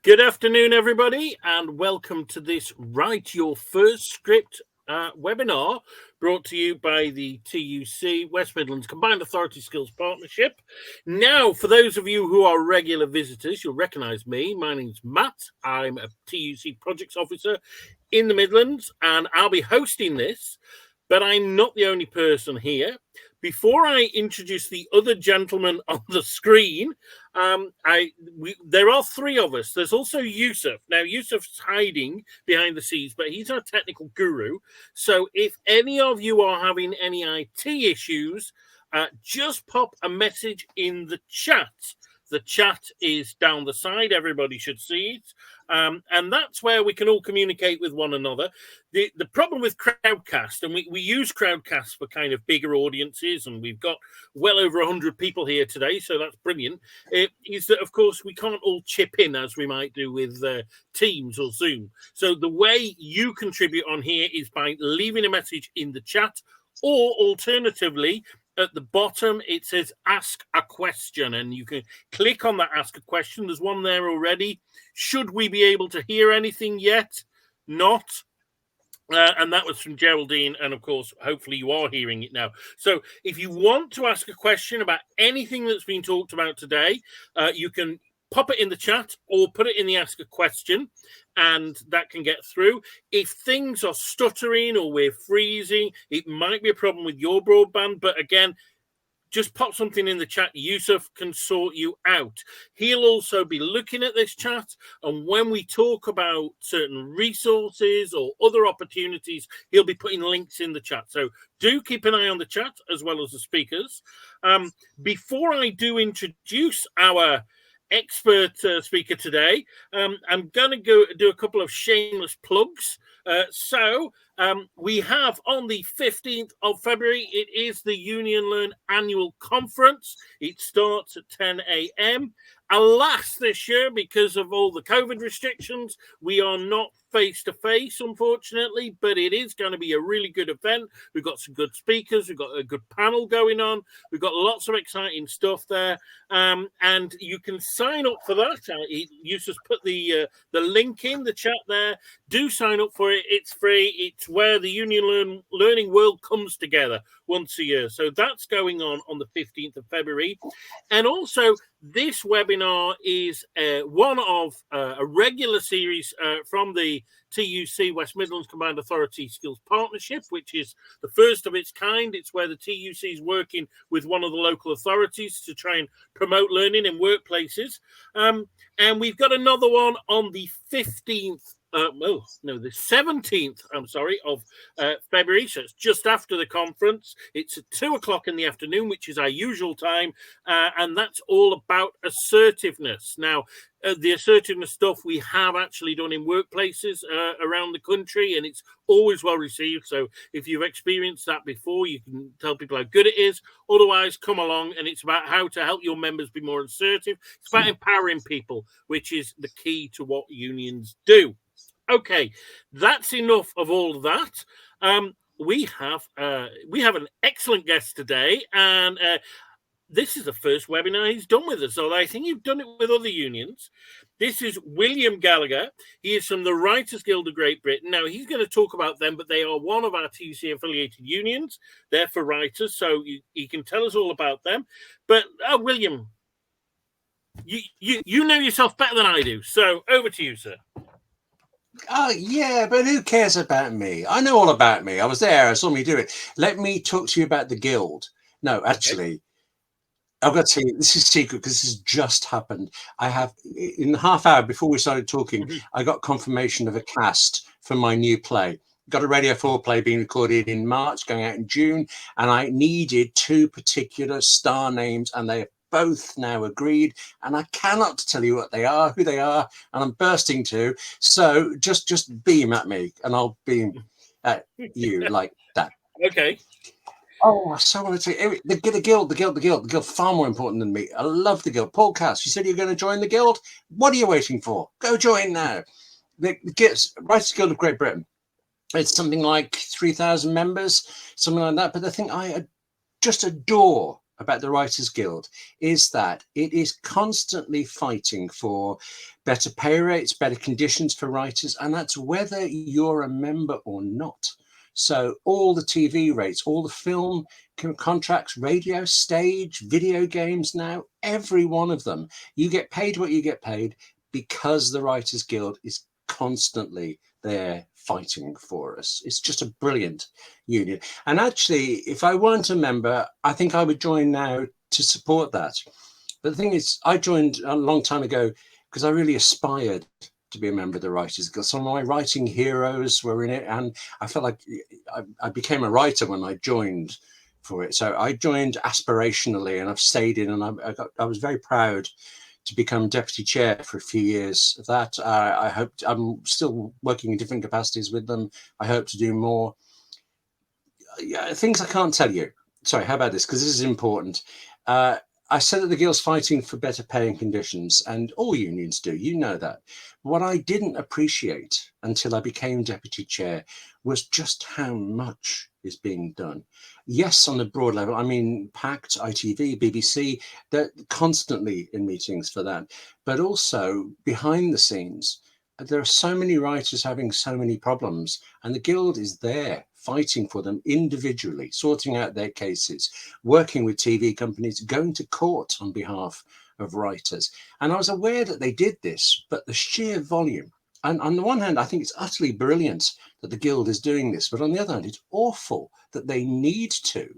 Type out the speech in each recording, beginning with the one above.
Good afternoon, everybody, and welcome to this Write Your First Script webinar brought to you by the TUC West Midlands Combined Authority Skills Partnership. Now, for those of you who are regular visitors, you'll recognise me. My name's Matt. I'm a TUC Projects Officer in the Midlands, and I'll be hosting this, but I'm not the only person here. Before I introduce the other gentleman on the screen, there are three of us. There's also Yusuf. Now, Yusuf's hiding behind the scenes, but he's our technical guru. So if any of you are having any IT issues, just pop a message in the chat. The chat is down the side. Everybody should see it. And that's where we can all communicate with one another. The problem with Crowdcast, and we use Crowdcast for kind of bigger audiences, and we've got well over 100 people here today, so that's brilliant, is that, of course, we can't all chip in as we might do with Teams or Zoom. So the way you contribute on here is by leaving a message in the chat, or alternatively, at the bottom, it says ask a question, and you can click on that ask a question. There's one there already. Should we be able to hear anything yet? Not. And that was from Geraldine. And of course, hopefully you are hearing it now. So if you want to ask a question about anything that's been talked about today, you can pop it in the chat or put it in the ask a question, and that can get through. If things are stuttering or we're freezing, it might be a problem with your broadband, but again, just pop something in the chat. Yusuf can sort you out. He'll also be looking at this chat, and when we talk about certain resources or other opportunities, he'll be putting links in the chat. So do keep an eye on the chat as well as the speakers. Before I do introduce our expert speaker today, I'm going to go do a couple of shameless plugs. We have on the 15th of February, it is the Union Learn annual conference. It starts at 10 a.m. Alas, this year, because of all the COVID restrictions, we are not face-to-face, unfortunately, but it is going to be a really good event. We've got some good speakers. We've got a good panel going on. We've got lots of exciting stuff there, and you can sign up for that. You just put the link in the chat there. Do sign up for it. It's free. It's where the Union Learning world comes together once a year. So that's going on the 15th of February. And also, this webinar is one of a regular series from the TUC West Midlands Combined Authority Skills Partnership, which is the first of its kind. It's where the TUC is working with one of the local authorities to try and promote learning in workplaces. And we've got another one on the 15th. The 17th, of February. So it's just after the conference. It's at 2:00 in the afternoon, which is our usual time. And that's all about assertiveness. Now, the assertiveness stuff we have actually done in workplaces around the country, and it's always well received. So if you've experienced that before, you can tell people how good it is. Otherwise, come along, and it's about how to help your members be more assertive. It's about empowering people, which is the key to what unions do. Okay, that's enough of all of that. We have an excellent guest today, and this is the first webinar he's done with us, although I think you've done it with other unions. This is William Gallagher. He is from the Writers Guild of Great Britain. Now, he's going to talk about them, but they are one of our TUC-affiliated unions. They're for writers, so he can tell us all about them. But, William, you know yourself better than I do, so over to you, sir. Oh, yeah, but who cares about me? I know all about me. I was there. I saw me do it. Let me talk to you about the guild. No, actually, okay. I've got to tell you, this is secret because this has just happened. I have, in the half hour before we started talking, I got confirmation of a cast for my new play. Got a Radio 4 play being recorded in March, going out in June, and I needed 2 particular star names, and they have both now agreed, and I cannot tell you what they are, who they are, and I'm bursting to. So just beam at me, and I'll beam at you like that. Okay. Oh, I so want to say the guild, far more important than me. I love the guild. Paul Cass, you said you're going to join the guild. What are you waiting for? Go join now. The Writers Guild of Great Britain. It's something like 3,000 members, something like that. But the thing I just adore about the Writers Guild is that it is constantly fighting for better pay rates, better conditions for writers, and that's whether you're a member or not. So all the TV rates, all the film contracts, radio, stage, video games now, every one of them, you get paid what you get paid because the Writers Guild is constantly there fighting for us. It's just a brilliant union. And actually, if I weren't a member, I think I would join now to support that. But the thing is, I joined a long time ago because I really aspired to be a member of the Writers Guild. Some of my writing heroes were in it, and I felt like I became a writer when I joined for it. So I joined aspirationally, and I've stayed in, and I was very proud to become deputy chair for a few years of that. I hope I'm still working in different capacities with them. I hope to do more. Things I can't tell you. Sorry, how about this? Because this is important. I said that the Guild's fighting for better pay and conditions, and all unions do, you know that. What I didn't appreciate until I became deputy chair was just how much is being done. Yes, on a broad level, I mean, PACT, ITV, BBC, they're constantly in meetings for that. But also behind the scenes, there are so many writers having so many problems, and the Guild is there fighting for them individually, sorting out their cases, working with TV companies, going to court on behalf of writers. And I was aware that they did this, but the sheer volume, and on the one hand, I think it's utterly brilliant that the Guild is doing this, but on the other hand, it's awful that they need to.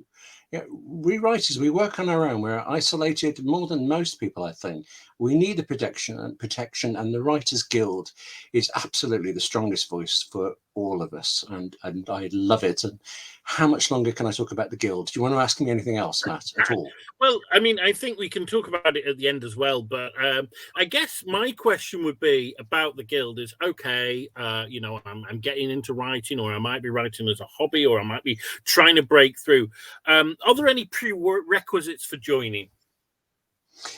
We writers, we work on our own. We're isolated more than most people, I think. We need the protection, and the Writers Guild is absolutely the strongest voice for all of us, and I love it. And how much longer can I talk about the Guild? Do you want to ask me anything else, Matt, at all? Well, I mean, I think we can talk about it at the end as well, but I guess my question would be about the Guild is, okay, you know, I'm getting into writing, or I might be writing as a hobby, or I might be trying to break through. Are there any prerequisites for joining?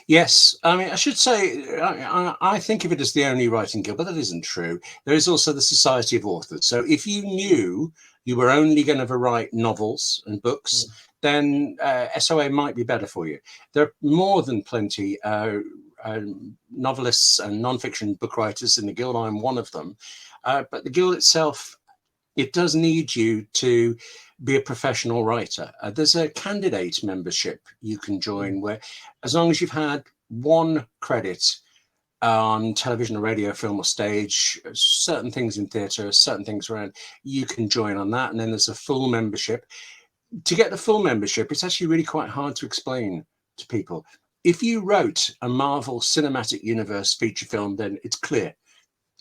Yes, I mean, I should say, I think of it as the only writing guild, but that isn't true. There is also the Society of Authors. So if you knew you were only going to write novels and books, then SOA might be better for you. There are more than plenty novelists and non-fiction book writers in the guild. I'm one of them. But the guild itself, it does need you to be a professional writer. There's a candidate membership you can join where, as long as you've had one credit on television or radio, film or stage, certain things in theatre, certain things around, you can join on that. And then there's a full membership. To get the full membership, it's actually really quite hard to explain to people. If you wrote a Marvel Cinematic Universe feature film, then it's clear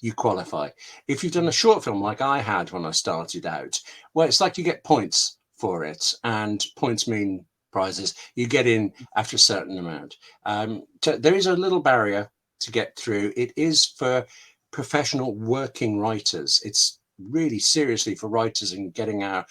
you qualify. If you've done a short film like I had when I started out, well, it's like you get points for it, and points mean prizes. You get in after a certain amount. So there is a little barrier to get through. It is for professional working writers. It's really seriously for writers and getting our,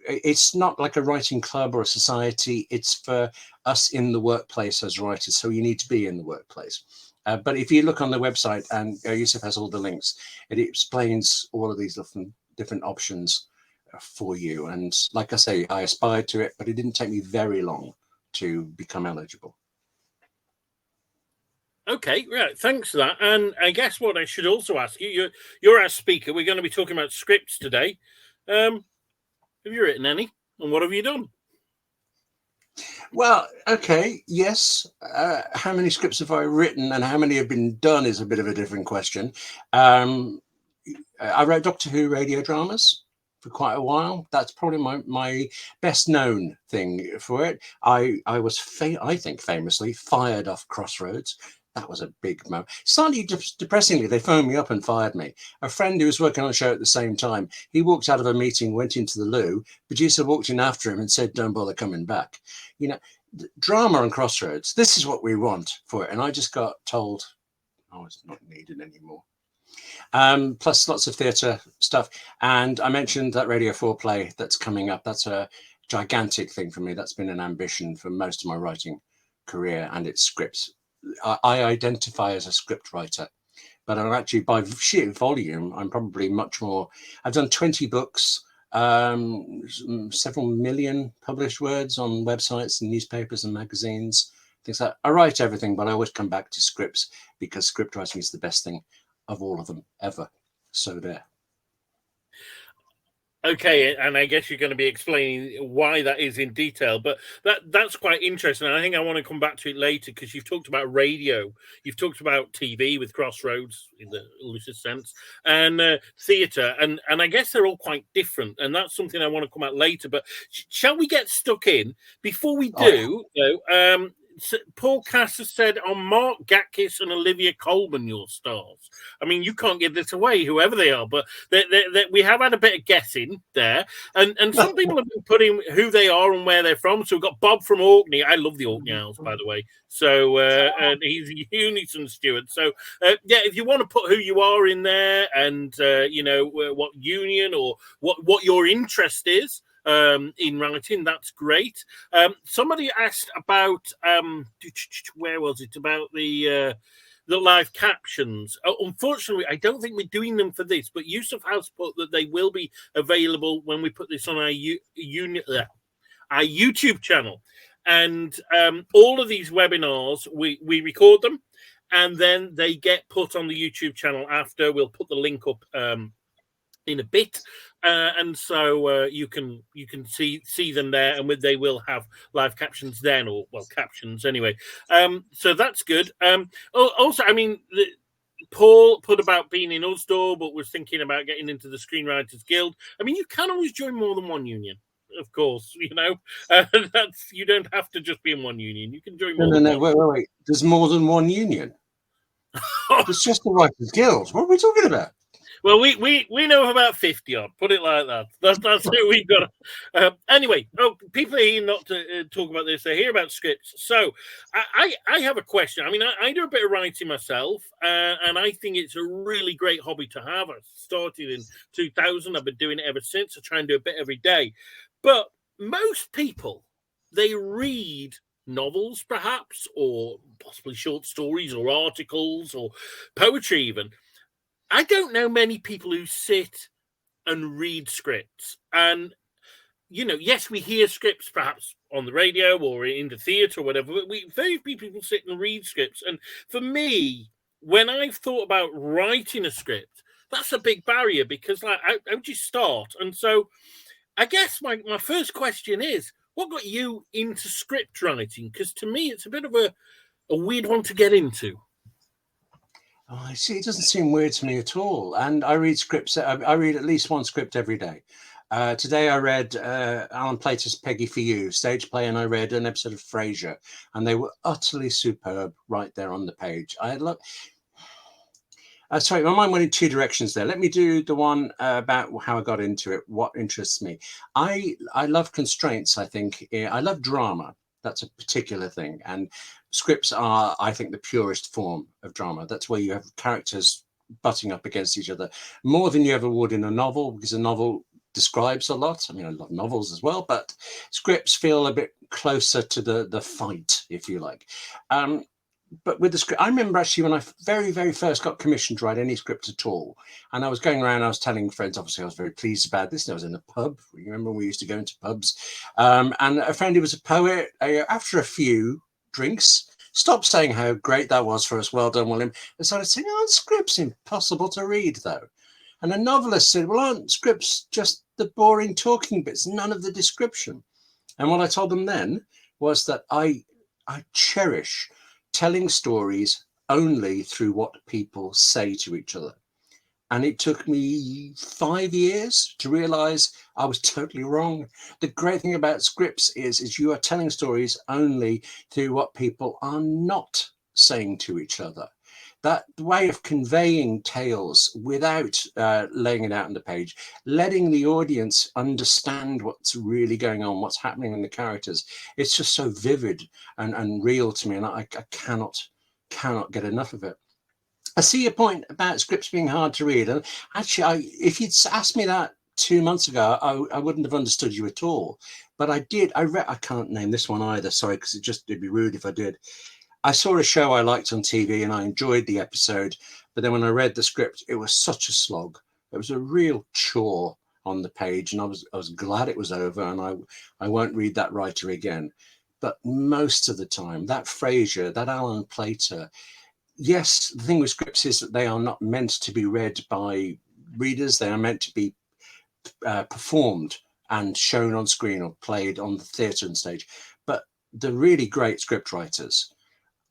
it's not like a writing club or a society. It's for us in the workplace as writers. So you need to be in the workplace. But if you look on the website, and Yusuf has all the links, it explains all of these different options for you. And like I say, I aspired to it, but it didn't take me very long to become eligible. Okay, right. Thanks for that. And I guess what I should also ask you, you're our speaker. We're going to be talking about scripts today. Have you written any? And what have you done? Well, okay, yes. How many scripts have I written and how many have been done is a bit of a different question. I wrote Doctor Who radio dramas for quite a while. That's probably my best known thing for it. I was, I think, famously fired off Crossroads. That was a big moment. Slightly depressingly, they phoned me up and fired me. A friend who was working on a show at the same time, he walked out of a meeting, went into the loo. Producer walked in after him and said, "Don't bother coming back." You know, drama on Crossroads, this is what we want for it. And I just got told I was not needed anymore. Plus lots of theatre stuff. And I mentioned that Radio 4 play that's coming up. That's a gigantic thing for me. That's been an ambition for most of my writing career, and it's scripts. I identify as a scriptwriter, but I'm actually, by sheer volume, I'm probably much more. I've done 20 books. several million published words on websites and newspapers and magazines, things like that. I write everything, but I always come back to scripts because script writing is the best thing of all of them ever. So there. Okay, and I guess you're going to be explaining why that is in detail, but that's quite interesting. And I think I want to come back to it later because you've talked about radio, you've talked about TV with Crossroads in the loosest sense, and theatre, and I guess they're all quite different, and that's something I want to come at later. But shall we get stuck in? Before we do, though, Paul Cass has said on Mark Gatiss and Olivia Colman, your stars. I mean, you can't give this away, whoever they are, but we have had a bit of guessing there. And some people have been putting who they are and where they're from. So we've got Bob from Orkney. I love the Orkney Owls, by the way. So and he's a Unison steward. So, yeah, if you want to put who you are in there and, you know, what union or what your interest is, in writing, that's great. Somebody asked about where was it, about the live captions. Unfortunately, I don't think we're doing them for this, but Yusuf has put that they will be available when we put this on our YouTube channel. And all of these webinars, we record them and then they get put on the YouTube channel after. We'll put the link up in a bit, and so you can see them there, and they will have live captions then, or well, captions anyway. So that's good. Also, I mean, Paul put about being in Usdaw, but was thinking about getting into the Screenwriters Guild. I mean, you can always join more than one union, of course. You know, that's, you don't have to just be in one union. You can join more. No, wait. There's more than one union. It's just the Writers Guild. What are we talking about? Well, we know of about 50 odd. Put it like that. That's who we've got. Anyway, people are here not to talk about this. They hear about scripts. So I have a question. I mean, I do a bit of writing myself, and I think it's a really great hobby to have. I started in 2000. I've been doing it ever since. I try and do a bit every day. But most people, they read novels, perhaps, or possibly short stories or articles or poetry even. I don't know many people who sit and read scripts. And, you know, yes, we hear scripts perhaps on the radio or in the theatre or whatever, but very few people sit and read scripts. And for me, when I've thought about writing a script, that's a big barrier because, like, how do you start? And so I guess my first question is, what got you into script writing? Because to me, it's a bit of a weird one to get into. Oh, I see. It doesn't seem weird to me at all. And I read scripts. I read at least one script every day. Today I read Alan Plater's Peggy for You stage play, and I read an episode of Frasier, and they were utterly superb right there on the page. I love. Sorry, my mind went in two directions there. Let me do the one about how I got into it, what interests me. I love constraints, I think. I love drama. That's a particular thing. And scripts are, I think, the purest form of drama. That's where you have characters butting up against each other more than you ever would in a novel, because a novel describes a lot. I mean, I love novels as well, but scripts feel a bit closer to the fight, if you like. But with the script, I remember actually when I very, very first got commissioned to write any script at all, and I was going around, I was telling friends, obviously I was very pleased about this, and I was in a pub. You remember we used to go into pubs, and a friend who was a poet, after a few drinks, stopped saying how great that was for us, well done, William, and started saying, oh, scripts impossible to read, though. And a novelist said, well, aren't scripts just the boring talking bits, none of the description? And what I told them then was that I cherish telling stories only through what people say to each other. And it took me 5 years to realize I was totally wrong. The great thing about scripts is you are telling stories only through what people are not saying to each other. That way of conveying tales without laying it out on the page, letting the audience understand what's really going on, what's happening in the characters. It's just so vivid and real to me, and I cannot get enough of it. I see your point about scripts being hard to read. And actually, if you'd asked me that 2 months ago, I wouldn't have understood you at all. But I did. I can't name this one either, sorry, because it'd be rude if I did. I saw a show I liked on TV and I enjoyed the episode, but then when I read the script, it was such a slog. It was a real chore. on the page, and I was glad it was over, and I won't read that writer again. But most of the time, that Fraser, that Alan Plater, yes, the thing with scripts is that they are not meant to be read by readers. They are meant to be performed and shown on screen or played on the theatre and stage. But the really great script writers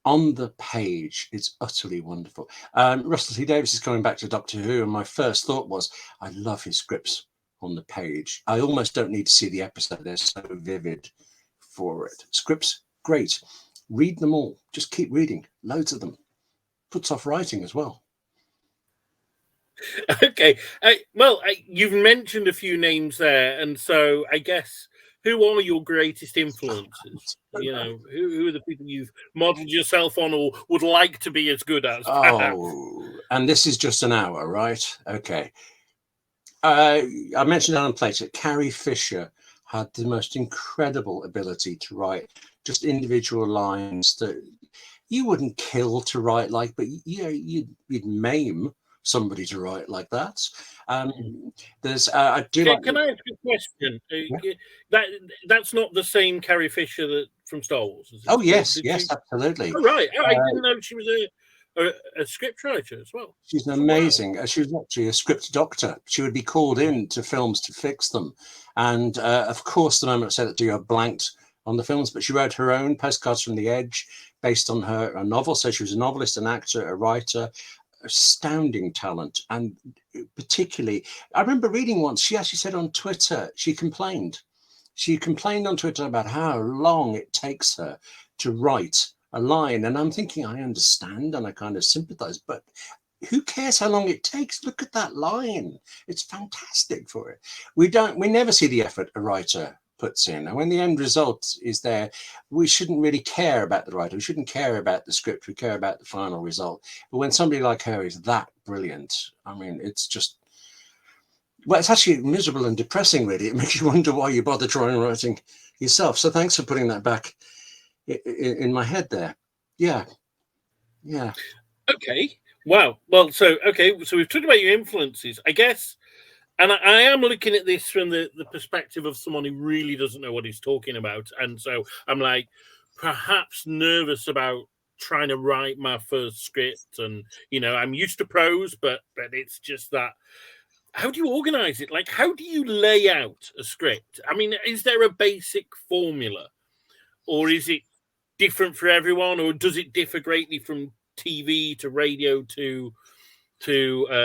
on the page, it's utterly wonderful. Russell T Davies is coming back to Doctor Who, and my first thought was, I love his scripts on the page. I almost don't need to see the episode. They're so vivid for it. Scripts, great. Read them all. Just keep reading. Loads of them. Puts off writing as well. Okay. You've mentioned a few names there, and so I guess, who are your greatest influences? You know, who are the people you've modelled yourself on or would like to be as good as? Perhaps? Oh, and this is just an hour, right? Okay. I mentioned Alan Plater. Carrie Fisher had the most incredible ability to write just individual lines that you wouldn't kill to write like, but you'd maim somebody to write like that. There's I do. Can I ask you a question? Yeah. That's not the same Carrie Fisher that from Star Wars, is it? Oh yes, absolutely. Oh, right. I didn't know she was a scriptwriter as well. She's amazing. Wow. She was actually a script doctor. She would be called in to films to fix them, and of course, the moment I said that to you, I blanked on the films. But she wrote her own Postcards from the Edge, based on a novel. So she was a novelist, an actor, a writer. Astounding talent. And particularly, I remember reading once, she actually said on Twitter, she complained on Twitter about how long it takes her to write a line. And I'm thinking, I understand and I kind of sympathize, but who cares how long it takes? Look at that line. It's fantastic for it. We never see the effort a writer puts in, and when the end result is there, we shouldn't really care about the writer. We shouldn't care about the script. We care about the final result. But when somebody like her is that brilliant, I mean, it's just, well, it's actually miserable and depressing, really. It makes you wonder why you bother trying writing yourself. So thanks for putting that back in my head there. Yeah. Okay. Wow. Well, so we've talked about your influences, I guess. And I am looking at this from the perspective of someone who really doesn't know what he's talking about. And so I'm like, perhaps nervous about trying to write my first script. And, you know, I'm used to prose, but it's just that. How do you organize it? Like, how do you lay out a script? I mean, is there a basic formula? Or is it different for everyone? Or does it differ greatly from TV to radio to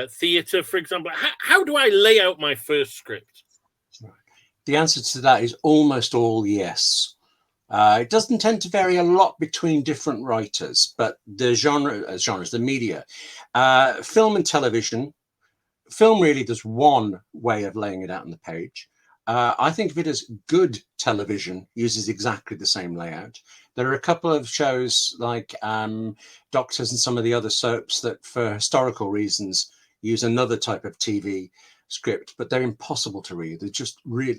theatre, for example? How do I lay out my first script? The answer to that is almost all yes. It doesn't tend to vary a lot between different writers, but the genres, the media, film and television. Film really, there's one way of laying it out on the page. I think of it as good television uses exactly the same layout. There are a couple of shows like Doctors and some of the other soaps that, for historical reasons, use another type of TV script, but they're impossible to read.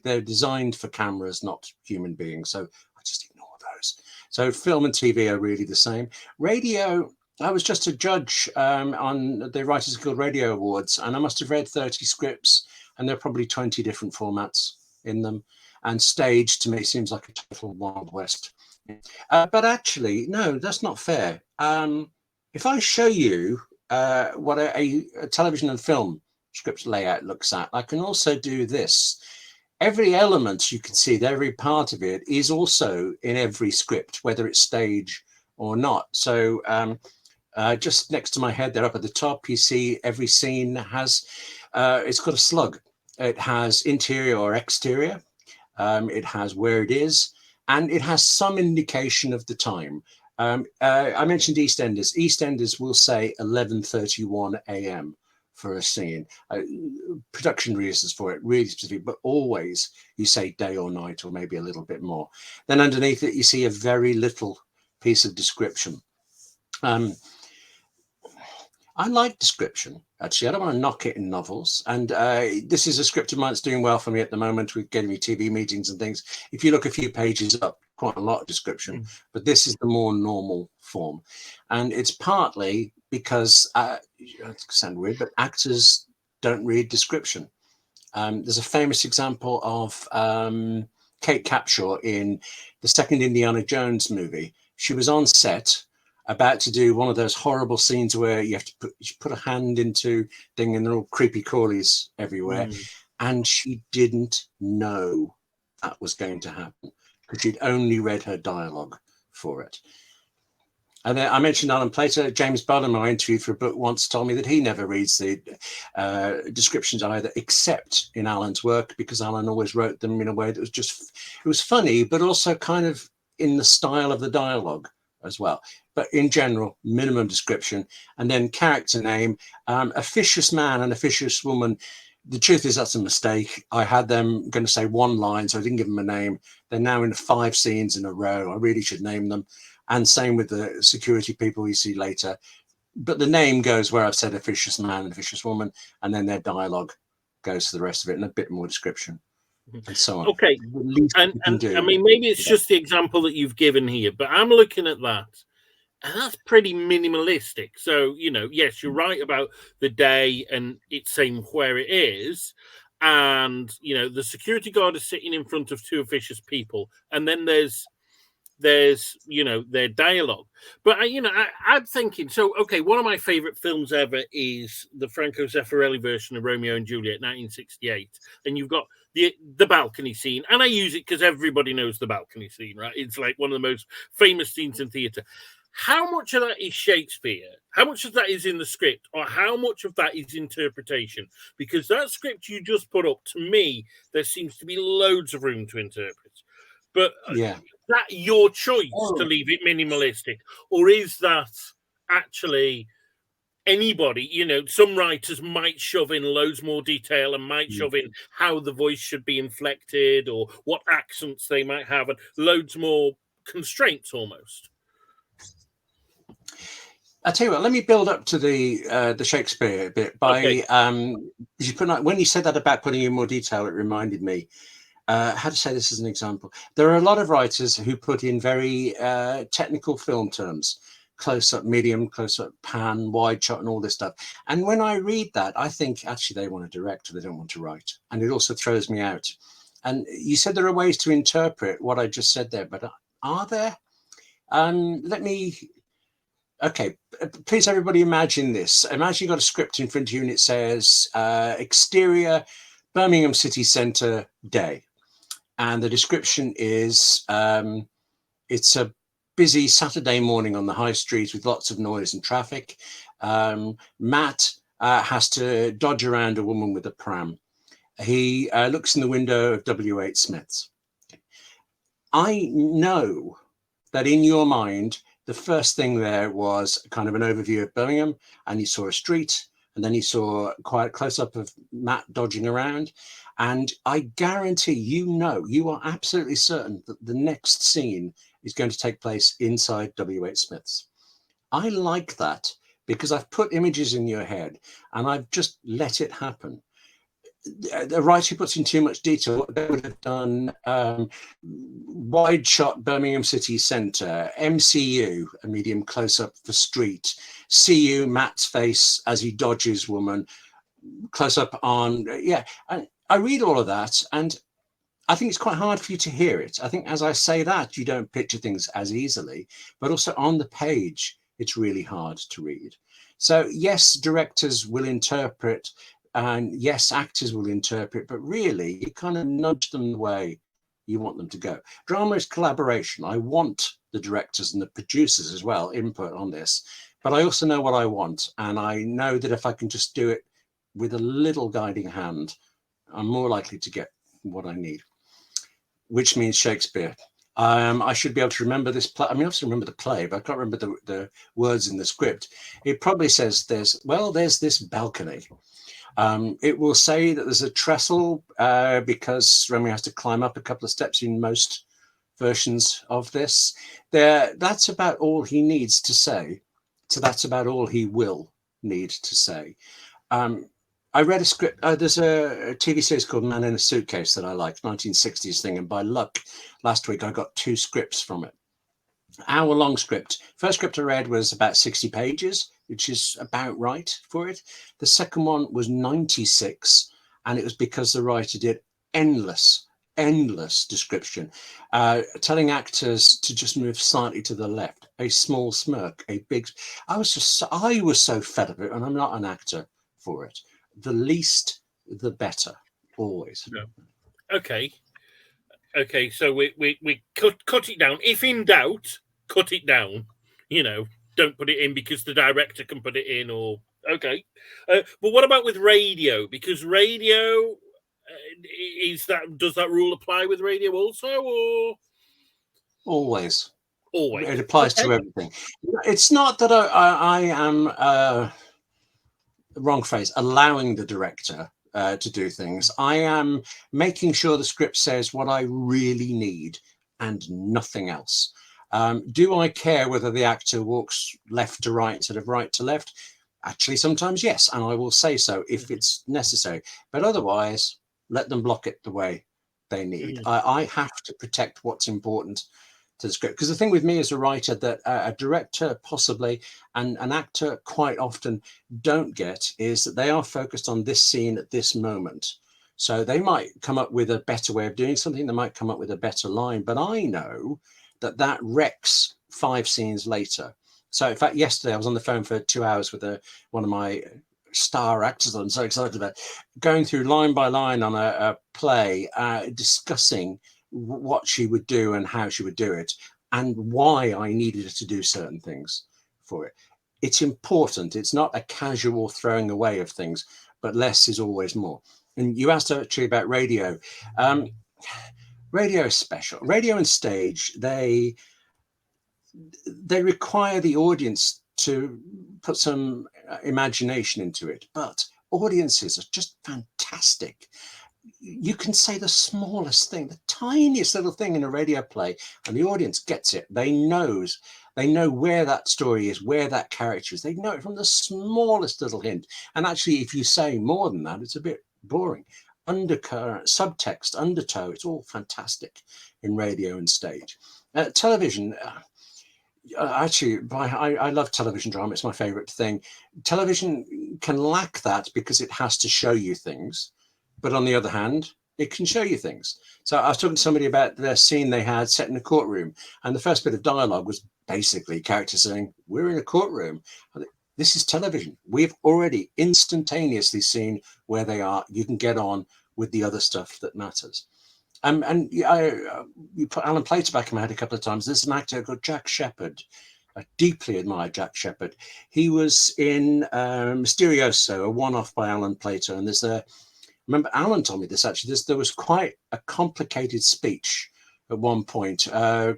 They're designed for cameras, not human beings. So I just ignore those. So film and TV are really the same. Radio, I was just a judge on the Writers Guild Radio Awards, and I must have read 30 scripts, and there are probably 20 different formats in them. And stage, to me, seems like a total Wild West. But actually, no, that's not fair. If I show you what a television and film script layout looks at, I can also do this. Every element you can see, every part of it is also in every script, whether it's stage or not. So just next to my head there up at the top, you see every scene has, it's got a slug. It has interior or exterior. It has where it is, and it has some indication of the time. I mentioned EastEnders. EastEnders will say 11:31 a.m. for a scene. Production reasons for it, really specific, but always you say day or night, or maybe a little bit more. Then underneath it, you see a very little piece of description. I like description, actually. I don't want to knock it in novels. And this is a script of mine that's doing well for me at the moment with getting me TV meetings and things. If you look a few pages up, quite a lot of description, but this is the more normal form. And it's partly because, it sounds weird, but actors don't read description. There's a famous example of Kate Capshaw in the second Indiana Jones movie. She was on set about to do one of those horrible scenes where you have to put a hand into thing and there are all creepy crawlies everywhere. And she didn't know that was going to happen because she'd only read her dialogue for it. And then I mentioned Alan Plater. James Baldwin, I interviewed for a book, once told me that he never reads the descriptions either, except in Alan's work, because Alan always wrote them in a way that was just, it was funny, but also kind of in the style of the dialogue as well. But in general, minimum description, and then character name, officious man and officious woman. The truth is that's a mistake. I had them going to say one line, so I didn't give them a name. They're now in 5 scenes in a row. I really should name them. And same with the security people you see later. But the name goes where I've said officious man and officious woman, and then their dialogue goes to the rest of it and a bit more description and so on. Okay. And I mean, maybe it's just the example that you've given here, but I'm looking at that. And that's pretty minimalistic. So, you know, yes, you're right about the day and it's saying where it is. And, you know, the security guard is sitting in front of 2 officious people. And then there's, you know, their dialogue. But, you know, I'm thinking, so, okay, one of my favorite films ever is the Franco Zeffirelli version of Romeo and Juliet, 1968. And you've got the balcony scene. And I use it because everybody knows the balcony scene, right? It's like one of the most famous scenes in theatre. How much of that is Shakespeare? How much of that is in the script? Or how much of that is interpretation? Because that script you just put up, to me, there seems to be loads of room to interpret. But yeah, is that your choice to leave it minimalistic? Or is that actually anybody, you know, some writers might shove in loads more detail and might shove in how the voice should be inflected or what accents they might have and loads more constraints almost. I'll tell you what, let me build up to the Shakespeare bit by you put, when you said that about putting in more detail, it reminded me how to say this as an example. There are a lot of writers who put in very technical film terms, close up, medium, close up, pan, wide shot, and all this stuff. And when I read that, I think actually they want to direct, they don't want to write, and it also throws me out. And you said there are ways to interpret what I just said there, but are there? Let me. Okay, please everybody imagine this. Imagine you've got a script in front of you and it says exterior Birmingham city centre day. And the description is it's a busy Saturday morning on the high street with lots of noise and traffic. Matt has to dodge around a woman with a pram. He looks in the window of W.H. Smith's. I know that in your mind, the first thing there was kind of an overview of Birmingham, and you saw a street, and then you saw quite a close-up of Matt dodging around. And I guarantee you are absolutely certain that the next scene is going to take place inside W.H. Smith's. I like that because I've put images in your head and I've just let it happen. The writer who puts in too much detail, they would have done wide shot Birmingham city centre, MCU, a medium close up for street, CU, Matt's face as he dodges woman, close up on, and I read all of that and I think it's quite hard for you to hear it. I think as I say that, you don't picture things as easily, but also on the page, it's really hard to read. So yes, directors will interpret, and yes, actors will interpret, but really you kind of nudge them the way you want them to go. Drama is collaboration. I want the directors and the producers as well input on this, but I also know what I want. And I know that if I can just do it with a little guiding hand, I'm more likely to get what I need, which means Shakespeare. I should be able to remember this play. I mean, I obviously remember the play, but I can't remember the words in the script. It probably says there's this balcony. It will say that there's a trestle because Romeo has to climb up a couple of steps in most versions of this. That's about all he needs to say. So that's about all he will need to say. I read a script. There's a TV series called Man in a Suitcase that I like, 1960s thing. And by luck, last week I got 2 scripts from it. Hour-long script. First script I read was about 60 pages, which is about right for it. The second one was 96, And it was because the writer did endless description, telling actors to just move slightly to the left, a small smirk, a big. I was so fed up of it, and I'm not an actor for it. The least, the better, always. No. Okay. So we cut it down. If in doubt, cut it down. Don't put it in because the director can put it in. Or okay, but what about with radio? Because radio. Does that rule apply with radio also, or Always? Always. It applies to everything. It's not that I am wrong phrase, allowing the director to do things. I am making sure the script says what I really need and nothing else. Do I care whether the actor walks left to right instead of right to left? Actually, sometimes yes, and I will say so if it's necessary. But otherwise, let them block it the way they need. I have to protect what's important to the script, because the thing with me as a writer that a director possibly and an actor quite often don't get is that they are focused on this scene at this moment. So they might come up with a better way of doing something, they might come up with a better line, but I know that wrecks 5 scenes later. So in fact, yesterday I was on the phone for 2 hours with one of my star actors I'm so excited about, going through line by line on a play, discussing what she would do and how she would do it and why I needed her to do certain things for it. It's important. It's not a casual throwing away of things, but less is always more. And you asked actually about radio. Radio is special. Radio and stage, they require the audience to put some imagination into it, but audiences are just fantastic. You can say the smallest thing, the tiniest little thing in a radio play, and the audience gets it. They know where that story is, where that character is. They know it from the smallest little hint. And actually, if you say more than that, it's a bit boring. Undercurrent, subtext, undertow, it's all fantastic in radio and stage. Television, actually, I love television drama. It's my favorite thing. Television can lack that because it has to show you things. But on the other hand, it can show you things. So I was talking to somebody about the scene they had set in a courtroom. And the first bit of dialogue was basically characters saying, we're in a courtroom. This is television. We've already instantaneously seen where they are. You can get on with the other stuff that matters. And you put Alan Plater back in my head a couple of times. There's an actor called Jack Shepherd. I deeply admire Jack Shepherd. He was in Mysterioso, a one-off by Alan Plater. And remember, Alan told me this actually. There was quite a complicated speech at one point,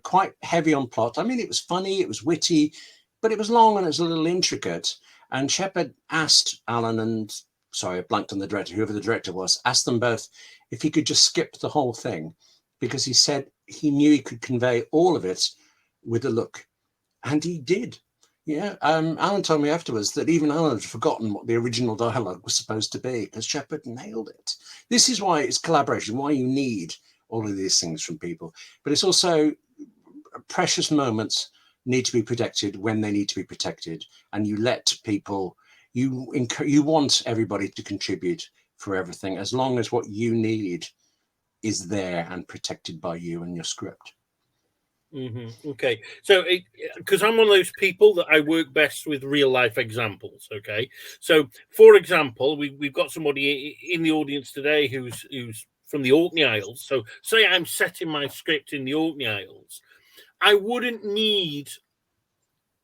quite heavy on plot. I mean, it was funny, it was witty, but it was long and it was a little intricate. And Shepherd asked Alan and, sorry, I blanked on the director, whoever the director was, asked them both if he could just skip the whole thing, because he said he knew he could convey all of it with a look. And he did. Yeah, Alan told me afterwards that even Alan had forgotten what the original dialogue was supposed to be because Shepherd nailed it. This is why it's collaboration, why you need all of these things from people. But it's also precious moments need to be protected when they need to be protected. And you let people, you want everybody to contribute for everything as long as what you need is there and protected by you and your script. Okay, so because I'm one of those people that I work best with real life examples. Okay, so for example, we've got somebody in the audience today who's from the Orkney Isles. So say I'm setting my script in the Orkney Isles, I wouldn't need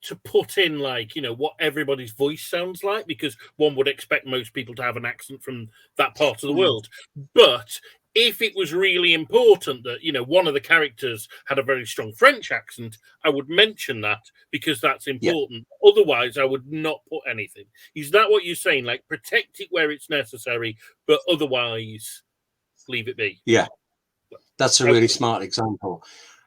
to put in what everybody's voice sounds like, because one would expect most people to have an accent from that part of the world. But if it was really important that, one of the characters had a very strong French accent, I would mention that because that's important. Yeah. Otherwise, I would not put anything. Is that what you're saying? Like, protect it where it's necessary, but otherwise leave it be? Yeah, that's a really smart example.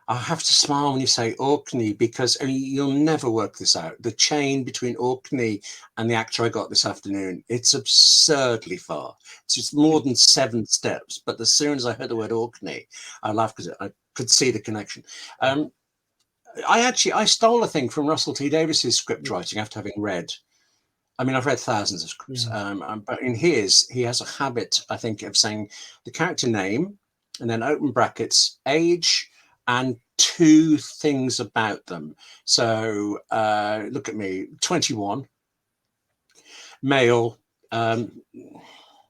I have to smile when you say Orkney, because you'll never work this out. The chain between Orkney and the actor I got this afternoon, it's absurdly far. It's just more than 7 steps. But as soon as I heard the word Orkney, I laughed because I could see the connection. I stole a thing from Russell T Davis's script writing after having read. I mean, I've read thousands of scripts, but in his, he has a habit, I think, of saying the character name and then open brackets, age, and two things about them. So look at me, 21, male,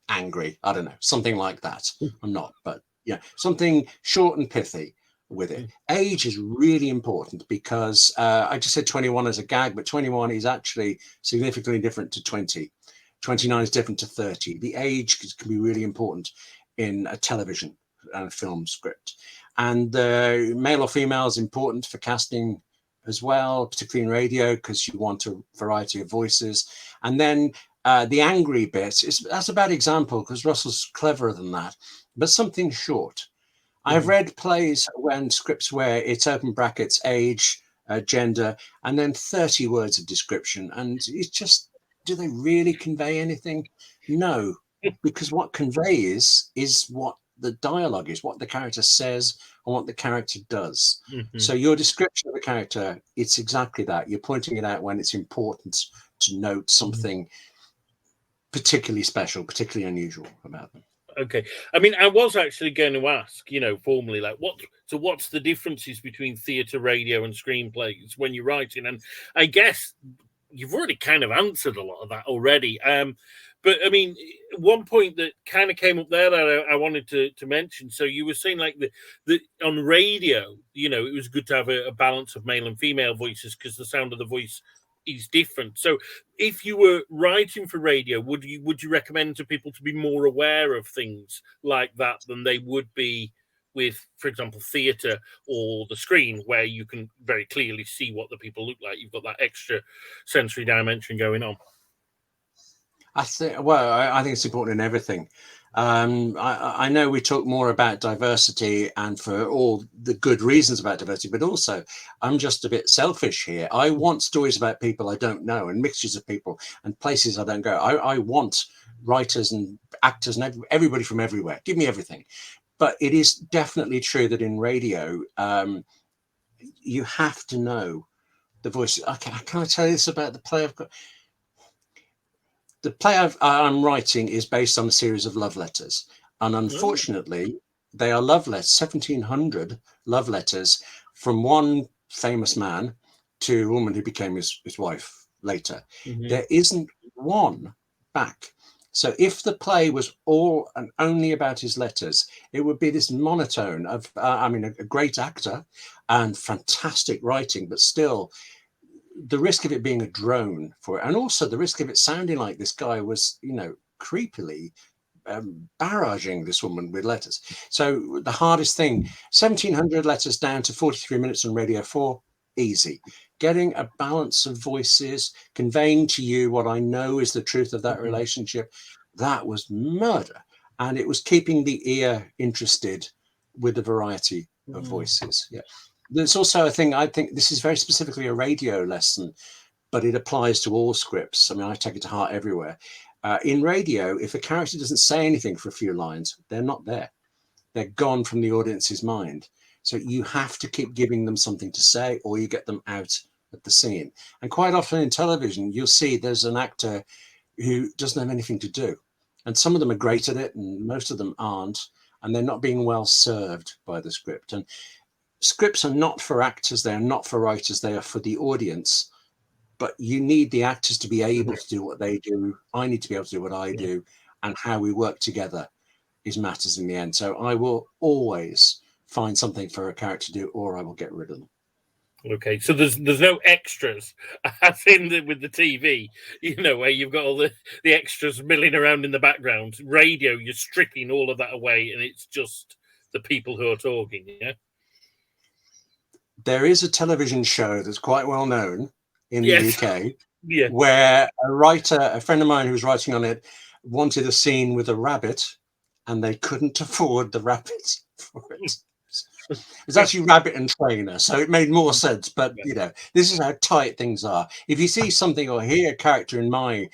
angry. I don't know, something like that. I'm not, but yeah, something short and pithy with it. Age is really important because I just said 21 as a gag, but 21 is actually significantly different to 20. 29 is different to 30. The age can be really important in a television and a film script. And male or female is important for casting as well, particularly in radio, because you want a variety of voices. And then the angry bit, that's a bad example because Russell's cleverer than that, but something short. I've read plays when scripts where it's open brackets, age, gender, and then 30 words of description. And it's just, do they really convey anything? No, because what conveys is what the dialogue is, what the character says and what the character does. So your description of the character, it's exactly that. You're pointing it out when it's important to note something particularly special, particularly unusual about them. Okay. I mean, I was actually going to ask, formally, like, what's the differences between theatre, radio, and screenplays when you're writing? And I guess you've already kind of answered a lot of that already. But I mean, one point that kind of came up there that I wanted to mention. So you were saying like the on radio, it was good to have a balance of male and female voices because the sound of the voice is different. So if you were writing for radio, would you recommend to people to be more aware of things like that than they would be with, for example, theatre or the screen, where you can very clearly see what the people look like? You've got that extra sensory dimension going on. I think it's important in everything. I know we talk more about diversity and for all the good reasons about diversity, but also I'm just a bit selfish here. I want stories about people I don't know and mixtures of people and places I don't go. I want writers and actors and everybody from everywhere. Give me everything. But it is definitely true that in radio, you have to know the voice. Can I tell you this about the play I've got? The play I'm writing is based on a series of love letters. And unfortunately, they are love letters, 1,700 love letters from one famous man to a woman who became his wife later. There isn't one back. So if the play was all and only about his letters, it would be this monotone of, a great actor and fantastic writing, but still, the risk of it being a drone for it, and also the risk of it sounding like this guy was, creepily barraging this woman with letters. So the hardest thing, 1,700 letters down to 43 minutes on Radio 4, easy. Getting a balance of voices, conveying to you what I know is the truth of that relationship, that was murder. And it was keeping the ear interested with the variety of voices. Yeah. There's also a thing, I think this is very specifically a radio lesson, but it applies to all scripts. I mean, I take it to heart everywhere. In radio, if a character doesn't say anything for a few lines, they're not there. They're gone from the audience's mind. So you have to keep giving them something to say, or you get them out of the scene. And quite often in television, you'll see there's an actor who doesn't have anything to do. And some of them are great at it, and most of them aren't. And they're not being well served by the script. And scripts are not for actors, they are not for writers, they are for the audience. But you need the actors to be able to do what they do. I need to be able to do what I do, and how we work together is matters in the end. So I will always find something for a character to do, or I will get rid of them. Okay, so there's no extras, as in with the TV, where you've got all the extras milling around in the background. Radio, you're stripping all of that away, and it's just the people who are talking. Yeah. There is a television show that's quite well known in the UK, yeah, where a friend of mine who was writing on it, wanted a scene with a rabbit, and they couldn't afford the rabbit for it. It's actually Rabbit and Trainer, so it made more sense. But this is how tight things are. If you see something or hear a character in my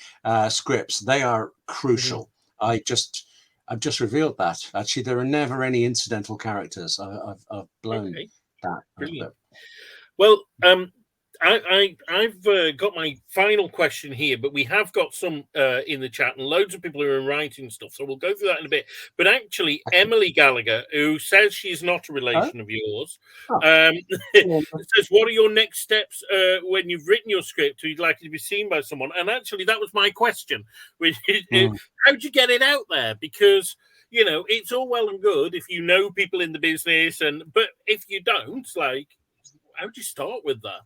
scripts, they are crucial. I've just revealed that. Actually, there are never any incidental characters. I've blown that. Brilliant. Well, I've got my final question here, but we have got some in the chat, and loads of people are writing stuff, so we'll go through that in a bit. But actually, Emily Gallagher, who says she's not a relation of yours, says, "What are your next steps when you've written your script? You'd like it to be seen by someone?" And actually, that was my question: which is, how do you get it out there? Because it's all well and good if you know people in the business, but if you don't, like, how do you start with that?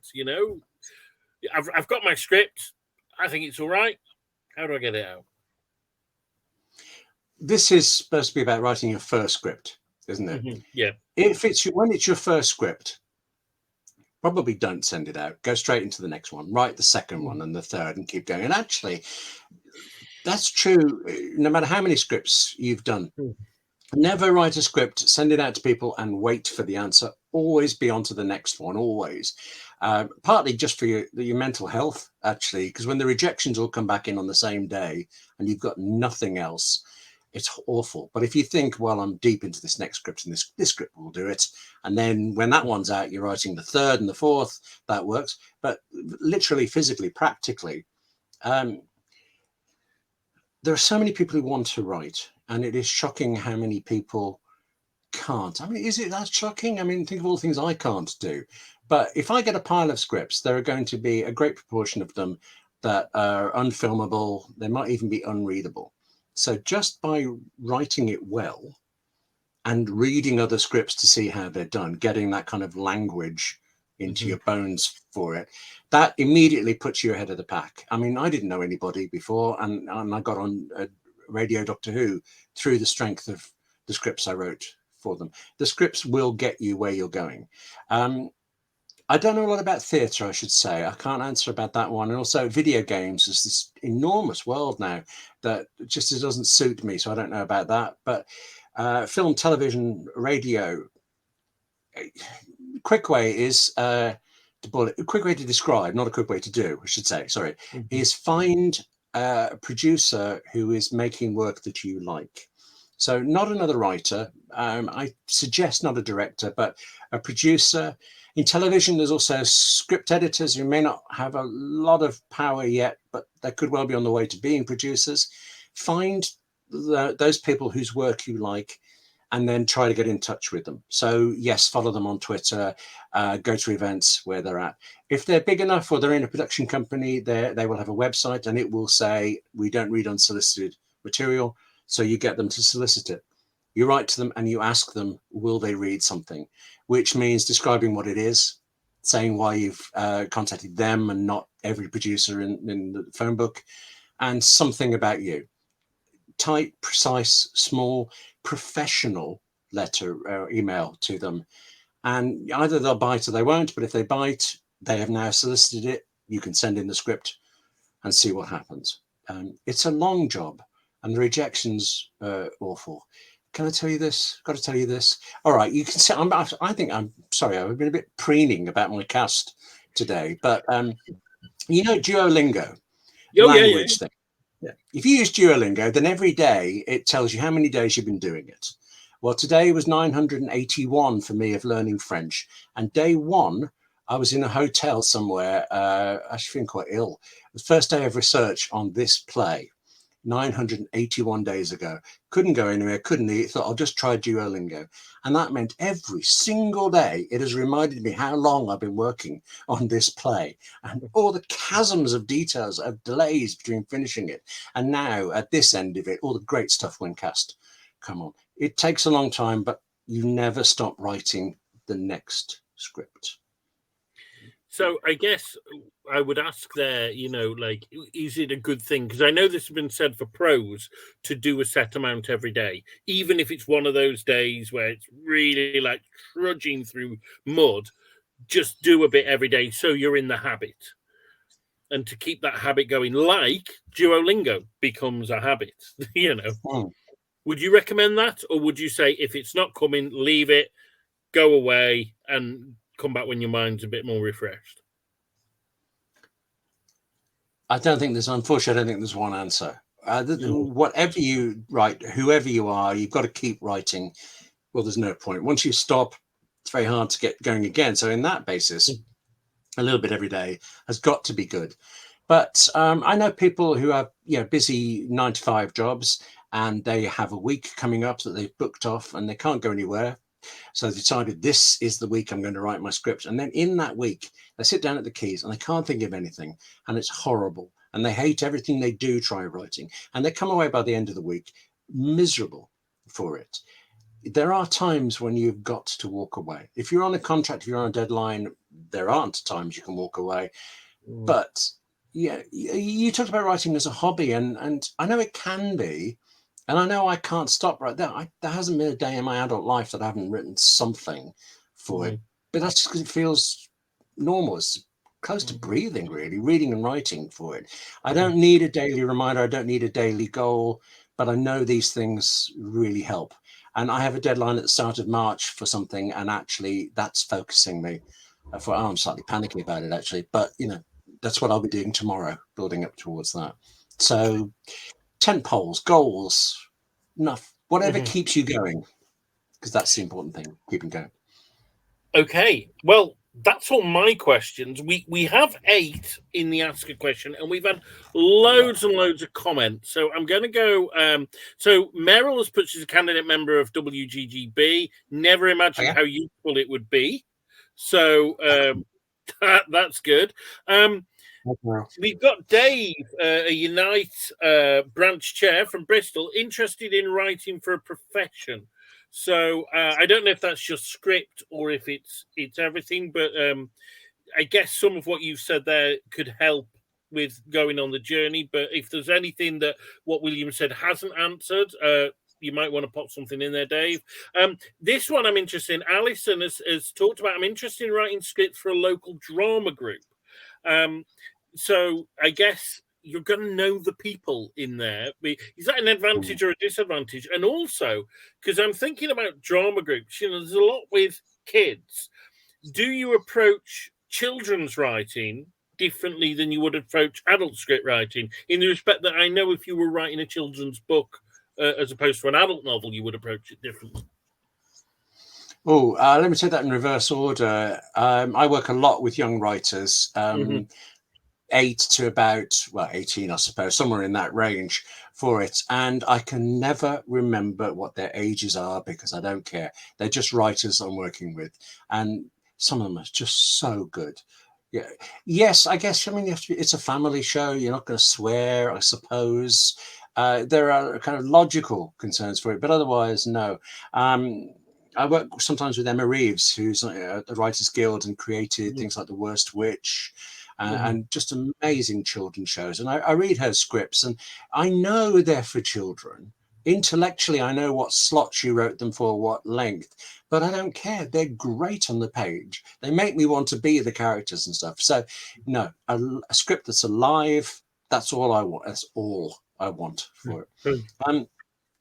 I've got my script. I think it's all right. How do I get it out? This is supposed to be about writing your first script, isn't it? Yeah. When it's your first script, probably don't send it out. Go straight into the next one. Write the second one and the third, and keep going. And actually, that's true. No matter how many scripts you've done, never write a script, send it out to people, and wait for the answer. Always be on to the next one. Always. Partly just for your mental health, actually, because when the rejections all come back in on the same day and you've got nothing else, it's awful. But if you think, well, I'm deep into this next script and this script will do it, and then when that one's out, you're writing the third and the fourth, that works. But literally, physically, practically, there are so many people who want to write, and it is shocking how many people can't. I mean, is it that shocking? I mean, think of all the things I can't do. But if I get a pile of scripts, there are going to be a great proportion of them that are unfilmable. They might even be unreadable. So just by writing it well and reading other scripts to see how they're done, getting that kind of language into your bones for it, that immediately puts you ahead of the pack. I mean, I didn't know anybody before, and I got on Radio Doctor Who through the strength of the scripts I wrote for them. The scripts will get you where you're going. I don't know a lot about theatre, I should say. I can't answer about that one. And also video games is this enormous world now that just doesn't suit me, so I don't know about that. But film, television, radio, quick way is a quick way to describe, not a quick way to do, I should say, sorry, is find a producer who is making work that you like. So not another writer. I suggest not a director, but a producer. In television, there's also script editors who may not have a lot of power yet, but they could well be on the way to being producers. Find those people whose work you like, and then try to get in touch with them. So yes, follow them on Twitter, go to events where they're at. If they're big enough or they're in a production company, they will have a website, and it will say, we don't read unsolicited material. So you get them to solicit it. You write to them and you ask them, will they read something? Which means describing what it is, saying why you've contacted them and not every producer in the phone book, and something about you. Tight, precise, small, professional letter or email to them. And either they'll bite or they won't, but if they bite, they have now solicited it. You can send in the script and see what happens. It's a long job, and the rejections are awful. Can I tell you this? Got to tell you this. All right, you can say. I think I'm sorry. I've been a bit preening about my cast today, but Duolingo, language thing. Yeah. If you use Duolingo, then every day it tells you how many days you've been doing it. Well, today was 981 for me of learning French, and day one I was in a hotel somewhere. Actually feeling quite ill. The first day of research on this play. 981 days ago, couldn't go anywhere, couldn't eat, thought I'll just try Duolingo. And that meant every single day it has reminded me how long I've been working on this play and all the chasms of details of delays between finishing it. And now at this end of it, all the great stuff when cast. Come on, it takes a long time, but you never stop writing the next script. So I guess I would ask there, is it a good thing? Because I know this has been said for prose, to do a set amount every day, even if it's one of those days where it's really like trudging through mud, just do a bit every day so you're in the habit. And to keep that habit going, like Duolingo becomes a habit, Would you recommend that? Or would you say if it's not coming, leave it, go away and come back when your mind's a bit more refreshed? Unfortunately, I don't think there's one answer. Whatever you write, whoever you are, you've got to keep writing. Well, there's no point. Once you stop, it's very hard to get going again. So in that basis, a little bit every day has got to be good. But I know people who have busy 9-to-5 jobs, and they have a week coming up that they've booked off and they can't go anywhere. So they decided this is the week I'm going to write my script. And then in that week, they sit down at the keys and they can't think of anything. And it's horrible. And they hate everything they do try writing. And they come away by the end of the week miserable for it. There are times when you've got to walk away. If you're on a contract, if you're on a deadline, there aren't times you can walk away. But yeah, you talked about writing as a hobby, and I know it can be. And I know I can't stop right there. There hasn't been a day in my adult life that I haven't written something for it. But that's just because it feels normal. It's close to breathing, really, reading and writing for it. I don't need a daily reminder. I don't need a daily goal. But I know these things really help. And I have a deadline at the start of March for something. And actually, that's focusing me. I'm slightly panicky about it, actually. But, that's what I'll be doing tomorrow, building up towards that. So tent poles, goals, enough, whatever keeps you going, because that's the important thing, keeping going. Okay, well, that's all my questions. We have 8 in the Ask a Question, and we've had loads and loads of comments. So I'm going to go. So Meryl has put she's a candidate member of WGGB. Never imagined how useful it would be. So that's good. We've got Dave, a Unite branch chair from Bristol, interested in writing for a profession. So I don't know if that's just script or if it's everything, but I guess some of what you've said there could help with going on the journey. But if there's anything that what William said hasn't answered, you might want to pop something in there, Dave. This one I'm interested in. Alison has talked about, I'm interested in writing scripts for a local drama group. So I guess you're going to know the people in there. Is that an advantage or a disadvantage? And also, because I'm thinking about drama groups, there's a lot with kids. Do you approach children's writing differently than you would approach adult script writing? In the respect that I know if you were writing a children's book as opposed to an adult novel, you would approach it differently. Let me take that in reverse order. I work a lot with young writers. 8 to about 18, I suppose, somewhere in that range for it. And I can never remember what their ages are because I don't care. They're just writers I'm working with. And some of them are just so good. Yeah. Yes, I guess, it's a family show. You're not going to swear, I suppose. There are kind of logical concerns for it, but otherwise, no. I work sometimes with Emma Reeves, who's at the Writers Guild and created things like The Worst Witch, and just amazing children's shows. And I read her scripts, and I know they're for children. Intellectually, I know what slot she wrote them for, what length, but I don't care. They're great on the page. They make me want to be the characters and stuff. So, no, a script that's alive, that's all I want. That's all I want for it.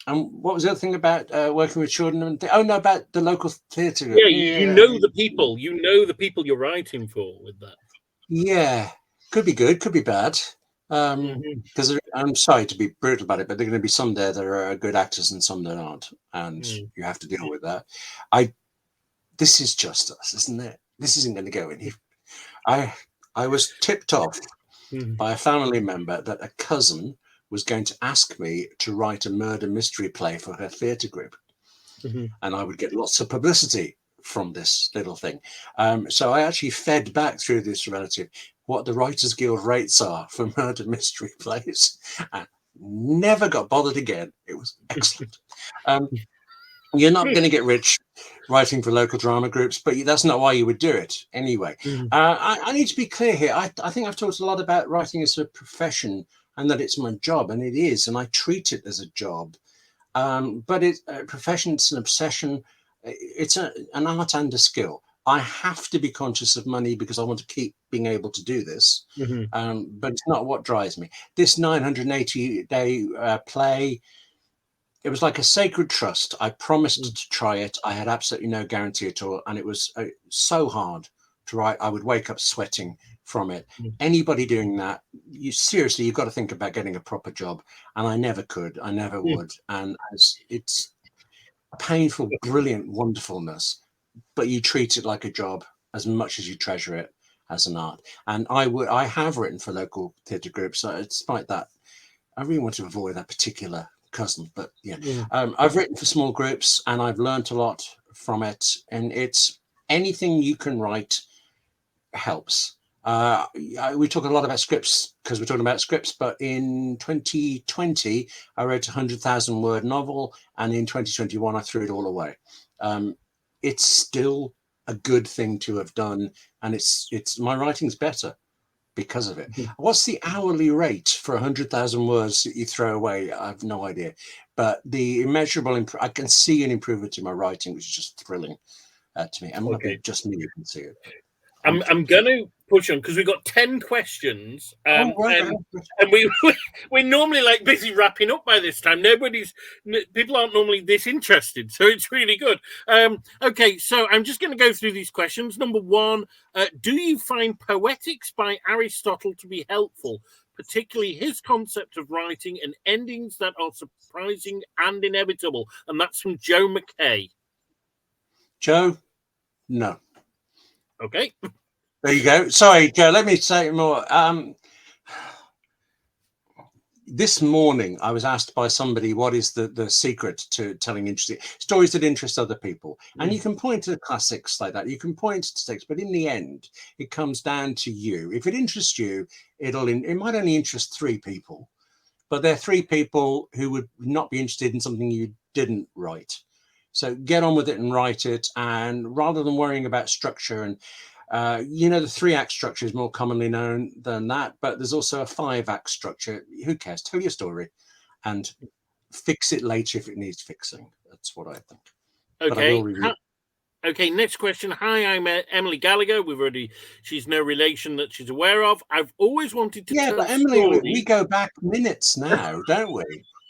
And what was the other thing about working with children? About the local theatre. Yeah, you know the people. You know the people you're writing for with that. Yeah, could be good, could be bad. Because I'm sorry to be brutal about it, but there are going to be some there that are good actors and some that aren't, and you have to deal with that. This is just us, isn't it? This isn't going to go in here. I was tipped off by a family member that a cousin was going to ask me to write a murder mystery play for her theatre group, and I would get lots of publicity from this little thing. So I actually fed back through this relative what the Writers Guild rates are for murder mystery plays, and never got bothered again. It was excellent. You're not going to get rich writing for local drama groups, but that's not why you would do it anyway. I need to be clear here. I think I've talked a lot about writing as a profession and that it's my job, and it is, and I treat it as a job. But it's a profession, it's an obsession. It's an art and a skill. I have to be conscious of money because I want to keep being able to do this. But it's not what drives me. This 980-day play, it was like a sacred trust. I promised to try it. I had absolutely no guarantee at all. And it was so hard to write. I would wake up sweating from it. Anybody doing that, you've got to think about getting a proper job. And I never could. I never would. And it's a painful, brilliant wonderfulness, but you treat it like a job as much as you treasure it. as an art. And I have written for local theatre groups. Despite that, I really want to avoid that particular cousin. But yeah, I've written for small groups, and I've learned a lot from it. And it's anything you can write helps. We talk a lot about scripts because we're talking about scripts, but in 2020 I wrote a 100,000 word novel, and in 2021 I threw it all away. It's still a good thing to have done, and it's my writing's better because of it. What's the hourly rate for 100,000 words that you throw away? I have no idea, but the immeasurable I can see an improvement in my writing, which is just thrilling to me. And might be just me who can see it. I'm going to push on because we've got 10 questions, and we're normally like busy wrapping up by this time. People aren't normally this interested, so it's really good. Okay, so I'm just going to go through these questions. Number one, do you find Poetics by Aristotle to be helpful, particularly his concept of writing and endings that are surprising and inevitable? And that's from Joe McKay. Joe, no. Okay. There you go. Sorry, Joe, let me say more. This morning, I was asked by somebody, what is the secret to telling interesting stories that interest other people? And you can point to classics like that. You can point to texts, but in the end, it comes down to you. If it interests you, it might only interest 3 people, but there are 3 people who would not be interested in something you didn't write. So get on with it and write it. And rather than worrying about structure and the 3-act structure is more commonly known than that, but there's also a 5-act structure. Who cares? Tell your story and fix it later if it needs fixing. That's what I think. Okay. Okay, next question. Hi, I'm Emily Gallagher. She's no relation that she's aware of. I've always wanted to tell but Emily, stories. we go back minutes now, don't we?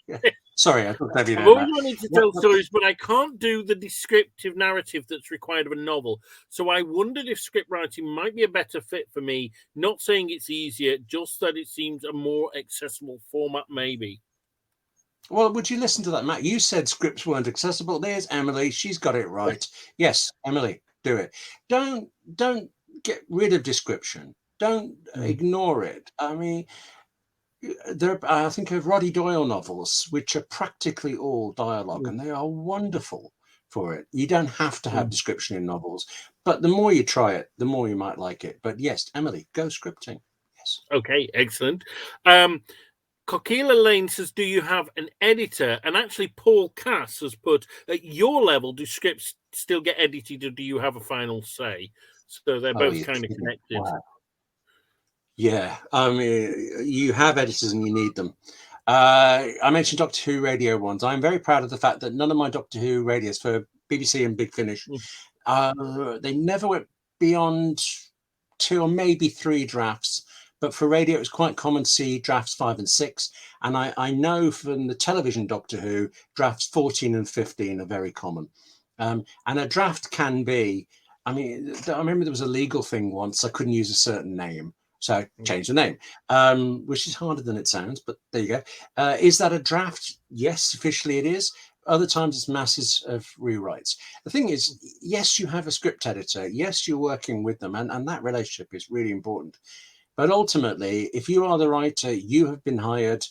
Yeah. Sorry, I thought that I've always wanted to tell stories, but I can't do the descriptive narrative that's required of a novel. So I wondered if script writing might be a better fit for me. Not saying it's easier, just that it seems a more accessible format, maybe. Well, would you listen to that, Matt? You said scripts weren't accessible. There's Emily. She's got it right. Yes, Emily, do it. Don't get rid of description. Don't ignore it. I mean, I think of Roddy Doyle novels, which are practically all dialogue, and they are wonderful for it. You don't have to have description in novels, but the more you try it, the more you might like it. But yes, Emily, go scripting. Yes. Okay, excellent. Coquila Lane says, do you have an editor? And actually, Paul Cass has put, at your level, do scripts still get edited, or do you have a final say? So they're both kind of connected. Wow. Yeah, I mean, you have editors and you need them. I mentioned Doctor Who radio ones. I'm very proud of the fact that none of my Doctor Who radios for BBC and Big Finish, they never went beyond 2 or maybe 3 drafts. But for radio, it was quite common to see drafts 5 and 6. And I know from the television Doctor Who, drafts 14 and 15 are very common. And a draft can be, I mean, I remember there was a legal thing once. I couldn't use a certain name. So I changed the name, which is harder than it sounds, but there you go. Is that a draft? Yes, officially it is. Other times it's masses of rewrites. The thing is, yes, you have a script editor. Yes, you're working with them. And that relationship is really important. But ultimately, if you are the writer, you have been hired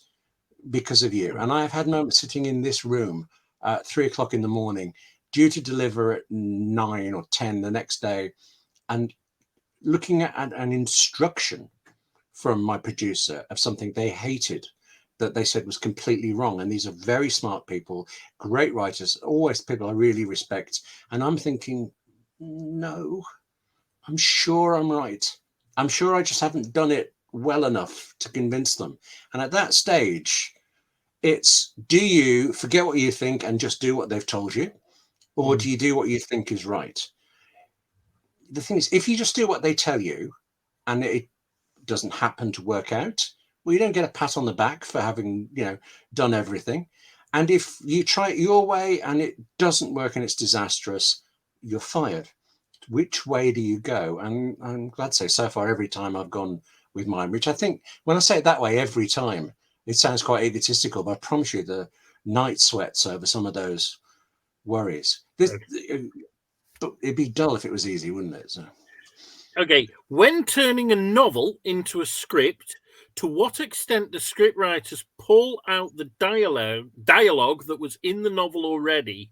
because of you. And I've had moments sitting in this room at 3 o'clock in the morning, due to deliver at 9 or 10 the next day, and looking at an instruction from my producer of something they hated that they said was completely wrong. And these are very smart people, great writers, always people I really respect. And I'm thinking, no, I'm sure I'm right. I'm sure I just haven't done it well enough to convince them. And at that stage, it's, do you forget what you think and just do what they've told you? Or do you do what you think is right? The thing is, if you just do what they tell you and it doesn't happen to work out, well, you don't get a pat on the back for having, done everything. And if you try it your way and it doesn't work and it's disastrous, you're fired. Which way do you go? And I'm glad to say so far, every time I've gone with mine, which I think when I say it that way, every time, it sounds quite egotistical, but I promise you the night sweats over some of those worries. But it'd be dull if it was easy, wouldn't it? So. Okay, when turning a novel into a script, to what extent do scriptwriters pull out the dialogue that was in the novel already?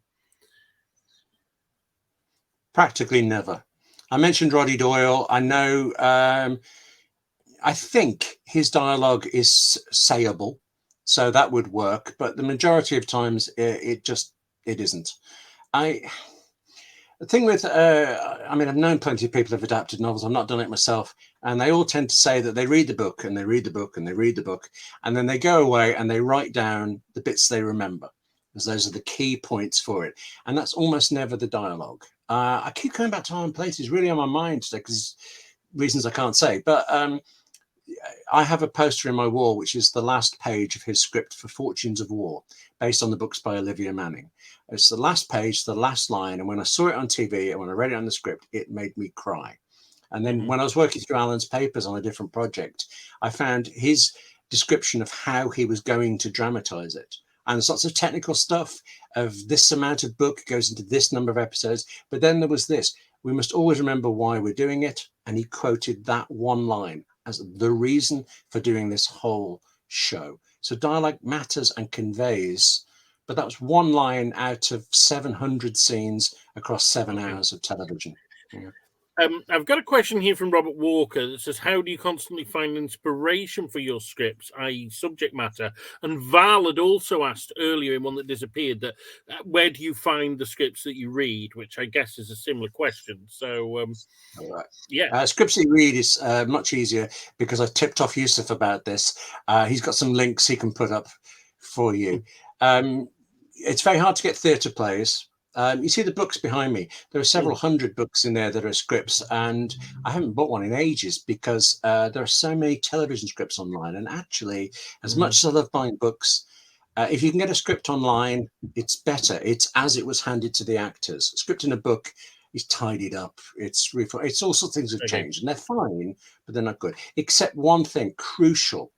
Practically never. I mentioned Roddy Doyle. I know. I think his dialogue is sayable, so that would work. But the majority of times, it isn't. The thing with, I mean, I've known plenty of people who've adapted novels. I've not done it myself. And they all tend to say that they read the book and they read the book and they read the book. And then they go away and they write down the bits they remember, because those are the key points for it. And that's almost never the dialogue. I keep coming back to Time and Place. It's really on my mind today because reasons I can't say. But I have a poster in my wall, which is the last page of his script for Fortunes of War, based on the books by Olivia Manning. It's the last page, the last line. And when I saw it on TV and when I read it on the script, it made me cry. And then when I was working through Alan's papers on a different project, I found his description of how he was going to dramatize it. And there's lots of technical stuff of this amount of book goes into this number of episodes. But then there was this: we must always remember why we're doing it. And he quoted that one line as the reason for doing this whole show. So dialogue matters and conveys, but that was one line out of 700 scenes across 7 hours of television. Yeah. I've got a question here from Robert Walker that says, how do you constantly find inspiration for your scripts, i.e. subject matter? And Val had also asked earlier in one that disappeared that where do you find the scripts that you read, which I guess is a similar question. So, Right. yeah. Scripts you read is much easier because I tipped off Yusuf about this. He's got some links he can put up for you. It's very hard to get theatre plays. You see the books behind me. There are several hundred books in there that are scripts, and I haven't bought one in ages because there are so many television scripts online. And actually, as much as I love buying books, if you can get a script online, it's better. It's as it was handed to the actors. A script in a book is tidied up. It's all sorts of things have changed, and they're fine, but they're not good. Except one thing, crucial.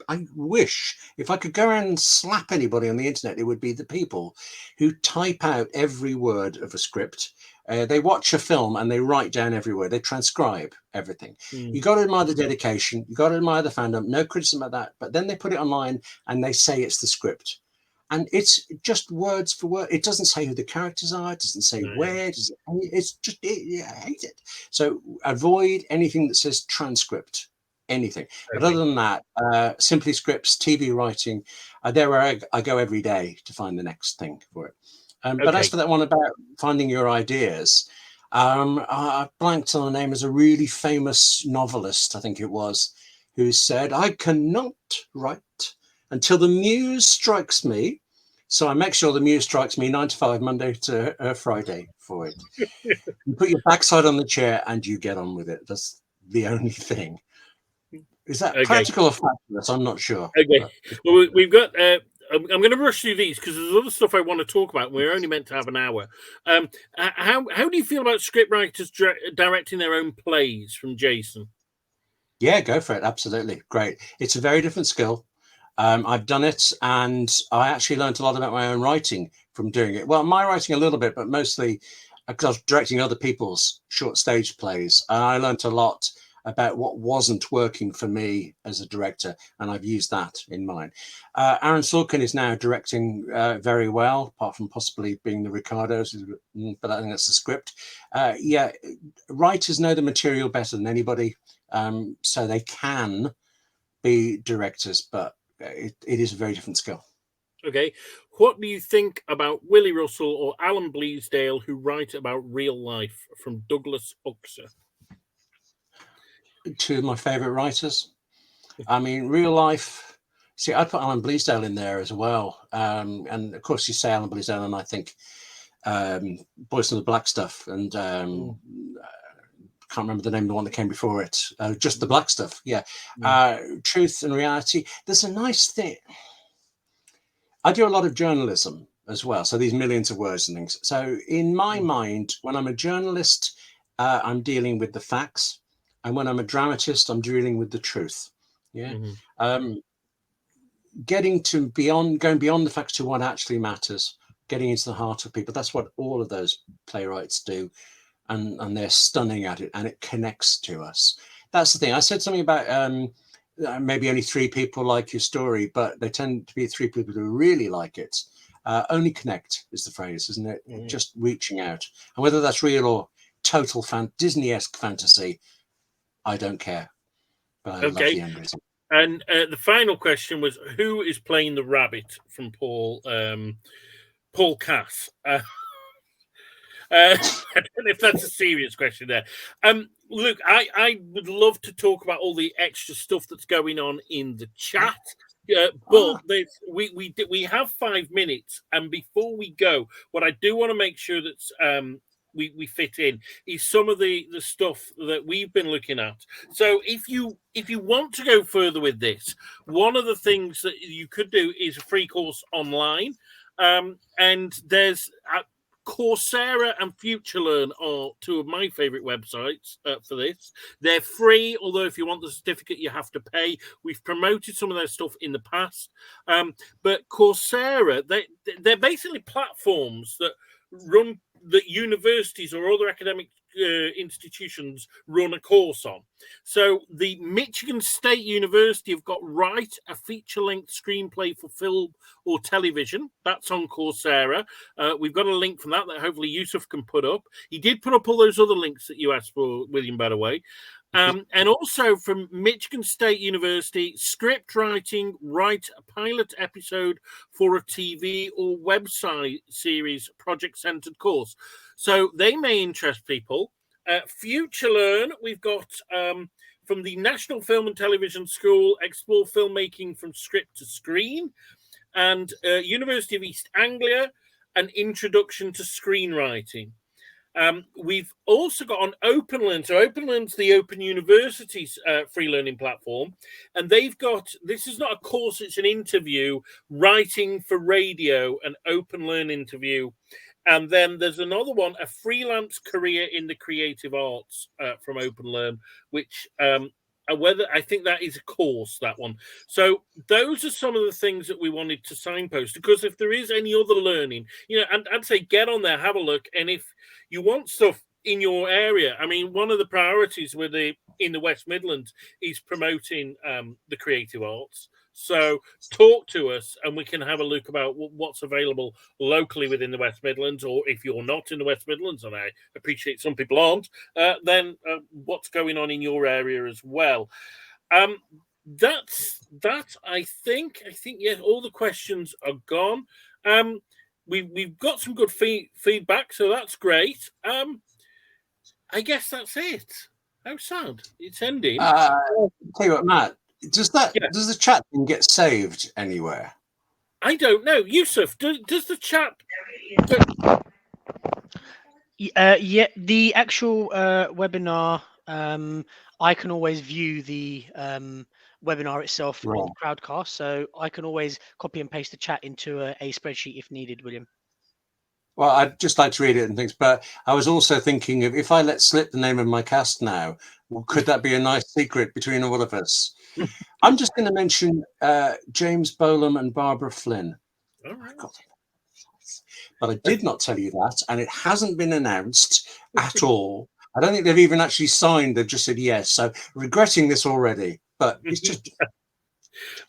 I wish if I could go around and slap anybody on the internet, it would be the people who type out every word of a script. They watch a film and they write down every word. They transcribe everything. You got to admire the dedication. You got to admire the fandom. No criticism of that. But then they put it online and they say it's the script. And it's just words for word. It doesn't say who the characters are. It doesn't say where. It's just, I hate it. So avoid anything that says transcript. Anything. But other than that, simply scripts, TV writing, there where I go every day to find the next thing for it. But as for that one about finding your ideas, I blanked on the name as a really famous novelist, I think it was, who said, I cannot write until the muse strikes me. So I make sure the muse strikes me 9 to 5, Monday to Friday for it. You put your backside on the chair and you get on with it. That's the only thing. Is that practical or fabulous? I'm not sure. Okay. Well, we've got. I'm going to rush through these because there's other stuff I want to talk about. We're only meant to have an hour. How do you feel about scriptwriters directing their own plays? From Jason. Yeah, go for it. Absolutely, great. It's a very different skill. I've done it, and I actually learned a lot about my own writing from doing it. Well, my writing a little bit, but mostly because I was directing other people's short stage plays, and I learned a lot about what wasn't working for me as a director, and I've used that in mine. Aaron Sorkin is now directing very well, apart from possibly being the Ricardos, but I think that's the script. Yeah, writers know the material better than anybody, so they can be directors, but it is a very different skill. Okay. What do you think about Willie Russell or Alan Bleasdale, who write about real life? From Douglas Uxer. Two of my favorite writers. I mean, real life. See, I put Alan Bleasdale in there as well. And of course, you say Alan Bleasdale, and I think Boys and the Black Stuff, and can't remember the name of the one that came before it. Just the Black Stuff. Yeah. Truth and Reality. There's a nice thing. I do a lot of journalism as well. So these millions of words and things. So in my mind, when I'm a journalist, I'm dealing with the facts. And when I'm a dramatist, I'm dealing with the truth. Yeah. Going beyond the facts to what actually matters, getting into the heart of people. That's what all of those playwrights do. and they're stunning at it, and it connects to us. That's the thing. I said something about maybe only 3 people like your story, but they tend to be 3 people who really like it. Only connect is the phrase, isn't it? Just reaching out. And whether that's real or total Disney-esque fantasy, I don't care. But I love the end result. And the final question was, who is playing the rabbit from Paul Cass? I don't know if that's a serious question there. Look, I would love to talk about all the extra stuff that's going on in the chat. But we have 5 minutes, and before we go, what I do want to make sure that we fit in is some of the stuff that we've been looking at. So if you want to go further with this, one of the things that you could do is a free course online, and there's Coursera and FutureLearn are 2 of my favorite websites for this. They're free, although if you want the certificate, you have to pay. We've promoted some of their stuff in the past. But Coursera, they're basically platforms that universities or other academic institutions run a course on. So the Michigan State University have got Write a Feature-Length Screenplay for Film or Television. That's on Coursera. We've got a link from that hopefully Yusuf can put up. He did put up all those other links that you asked for, William, by the way. And also from Michigan State University, Scriptwriting, Write a Pilot Episode for a TV or website series project-centered course. So they may interest people. FutureLearn, we've got from the National Film and Television School, Explore Filmmaking from Script to Screen, and University of East Anglia, an Introduction to Screenwriting. We've also got on OpenLearn. So OpenLearn's the Open University's free learning platform. And they've got, this is not a course, it's an interview, Writing for Radio, an OpenLearn interview. And then there's another one, a freelance career in the creative arts from OpenLearn, which I think that is a course, that one. So those are some of the things that we wanted to signpost, because if there is any other learning, and I'd say get on there, have a look. And if you want stuff in your area, I mean, one of the priorities in the West Midlands is promoting the creative arts. So talk to us and we can have a look about what's available locally within the West Midlands, or if you're not in the West Midlands, and I appreciate some people aren't, then what's going on in your area as well. That's that. I think yes, all the questions are gone. We've got some good feedback, so that's great. I guess that's it. How sad. It's ending. Tell you what, Matt. Does the chat thing get saved anywhere? I don't know. Yusuf, does the chat? Yeah, the actual webinar. I can always view the webinar itself on Crowdcast, so I can always copy and paste the chat into a spreadsheet if needed, William. Well, I'd just like to read it and things, but I was also thinking of, if I let slip the name of my cast now, could that be a nice secret between all of us? I'm just going to mention James Bolam and Barbara Flynn. All right. But I did not tell you that, and it hasn't been announced at all. I don't think they've even actually signed. They've just said yes. So regretting this already, but it's just...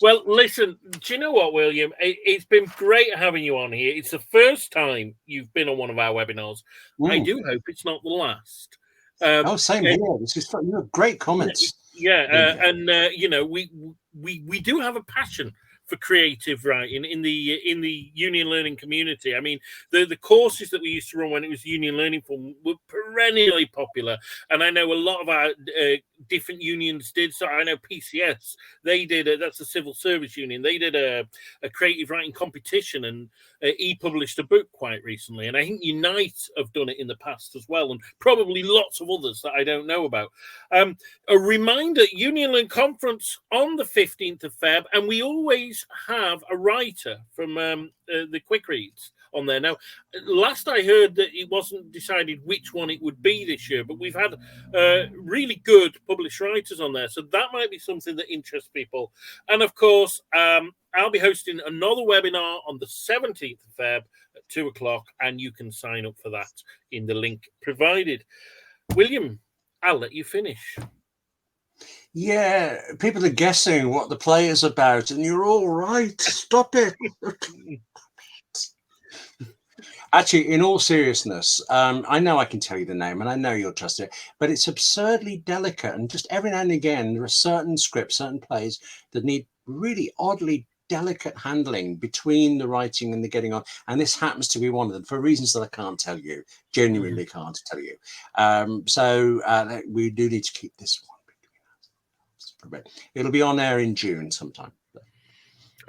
Well, listen, do you know what, William? It's been great having you on here. It's the first time you've been on one of our webinars. I do hope it's not the last. Same here. This is fun. Great comments. Yeah, we do have a passion for creative writing in the Union Learning community. I mean, the courses that we used to run when it was Union Learning Forum were perennially popular, and I know a lot of our different unions did. So I know PCS, they did that's the civil service union. They did a creative writing competition, and he published a book quite recently. And I think Unite have done it in the past as well, and probably lots of others that I don't know about. A reminder: Union Learn Conference on the 15th of Feb, and we always have a writer from the quick reads on there. Now, last I heard that it wasn't decided which one it would be this year, but we've had really good published writers on there, so that might be something that interests people. And of course, I'll be hosting another webinar on the 17th of Feb at 2 o'clock, and you can sign up for that in the link provided. William, I'll let you finish. Yeah, people are guessing what the play is about, and you're all right. Stop it. Actually, in all seriousness, I know I can tell you the name, and I know you'll trust it, but it's absurdly delicate. And just every now and again, there are certain scripts, certain plays that need really oddly delicate handling between the writing and the getting on. And this happens to be one of them for reasons that I can't tell you, genuinely can't tell you. So we do need to keep this one between us. It'll be on air in June sometime.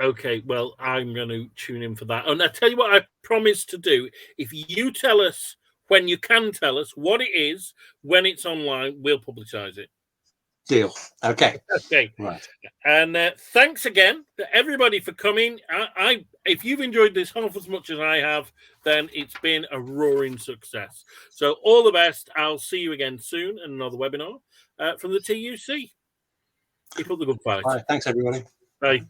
Okay, well, I'm going to tune in for that. And I tell you what I promise to do. If you tell us when you can tell us what it is, when it's online, we'll publicise it. Deal. Okay. Okay. Right. And thanks again to everybody for coming. If you've enjoyed this half as much as I have, then it's been a roaring success. So all the best. I'll see you again soon in another webinar from the TUC. Keep up the good fight. All right. Thanks, everybody. Bye.